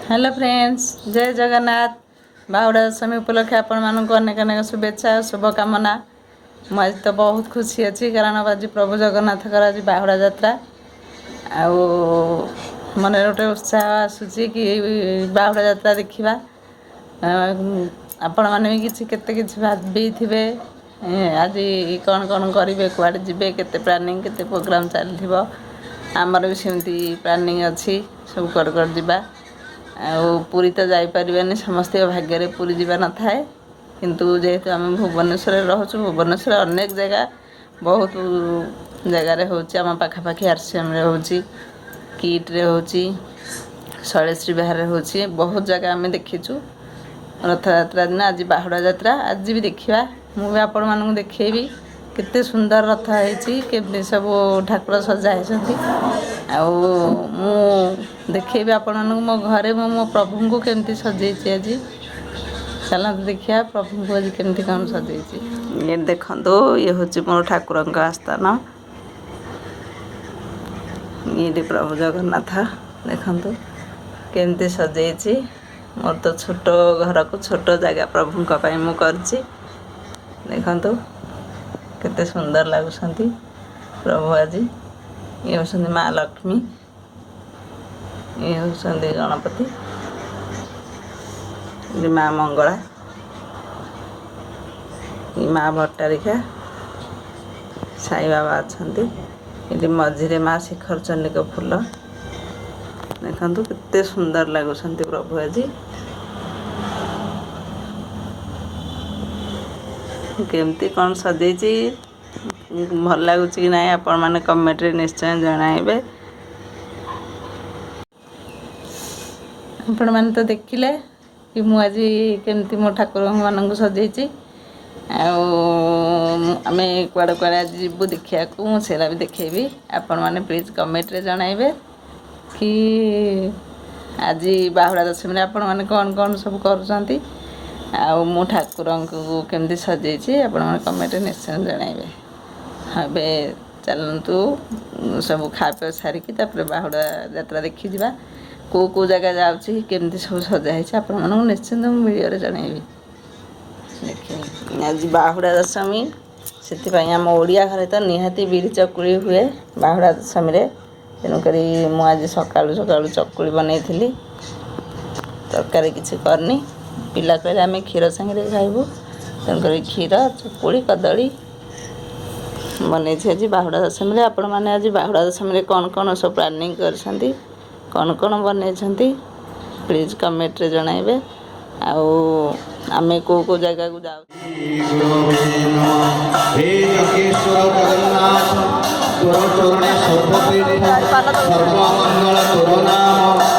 Hello friends, जय जगन्नाथ। बाहुड़ा दशमी उपलक्षे आपण मानक अनेक अनेक शुभेच्छा और शुभकामना। मैं आज तो बहुत खुशी अच्छी कारण आज प्रभु जगन्नाथ आज बाहुड़ा यात्रा आउ मन गोटे उत्साह आसूसी कि बाहुड़ा यात्रा देखा। आपण मैंने भी किसी केते किसी भाभी थे आज कौन कौन करेंगे कुआड़े जी केते प्लानिंग केते प्रोग्राम चलो आमर भी सेमती प्लानिंग अच्छी सब कर जा पुरी तो जापरि समस्त भाग्य पुरी जावा न थाए किंतु जेहेतु आम भुवनेश्वर रोचु भुवनेश्वर अनेक जगह बहुत जगार होम पाखापाखि आरसीएम हो किट्रे हो शैलेश्री बाहर हो बहुत जगह आम देखीचु। रथ यात्रा दिन आज बाहुड़ा यात्रा आज भी देखा मुझे आपण मानक देखेबी केते सुंदर रथ है सब ठाकुर सजा देखेबी आपण मो घरे मो प्रभु को केमती सजे आज चलते देखिए प्रभु को आज केमती कौन सजे ये देखो ये हूँ मोर ठाकुर आस्थान ये प्रभु जगन्नाथ देखु केमती सजे मोर तो छोट घर को छोट जगह प्रभु मु करछि देखु केते सुंदर लगुंट प्रभु आज ये हूँ माँ लक्ष्मी ये हूँ गणपति ये माँ मंगला ये माँ भट्टारिका साई बाबा अच्छा ये मझे माँ शिखर चंडी फूल देखु केते सुंदर लगुंट प्रभु आज केमती कौन सजे भल लगुच कि ना आपण मैंने कमेंट रे निश्चय जणाइबे। आपण मैंने तो देखिले कि मु आज केमती मो ठाकुर मान सजे आम कुआड़े कुआड़े आज जीवु देखा मुझे भी देखेबी आपण मैंने प्लीज कमेंट रे जणाइबे कि आज बाहुड़ा दशमी आपण मैंने कौन कौन सब करुँच आउ मो ठाकुर को केमती सजे आपण मैंने कमेंट रे निश्चय जणाइबे। हबे चलतु सब खा पी सारिकी बाहुड़ा यात्रा देखी जा को जगह जाऊँगी केमती सब सजाई आप निश्चिंत वीडियो जनइबी। देखिए आज बाहुड़ा दशमी से आम ओडिया घरे तो निहाती बिरी चकुली हुए बाहुड़ा दशमी तेणुक मुझे सकालू सकालू चकुली बनई तरकारी किसी करनी पिला कहले आम क्षीर सांगे खाइबू तेणुक क्षीर चकुली कदली बनई आज बाहुड़ा दशमी आपण मैंने आज बाहुड़ा दशमी कौन कौन सब प्लानिंग कर कौन कौन बनई प्लीज कमेंट रे जणाइबे आमे को जगह को जाऊ सर्वमंगल तोरण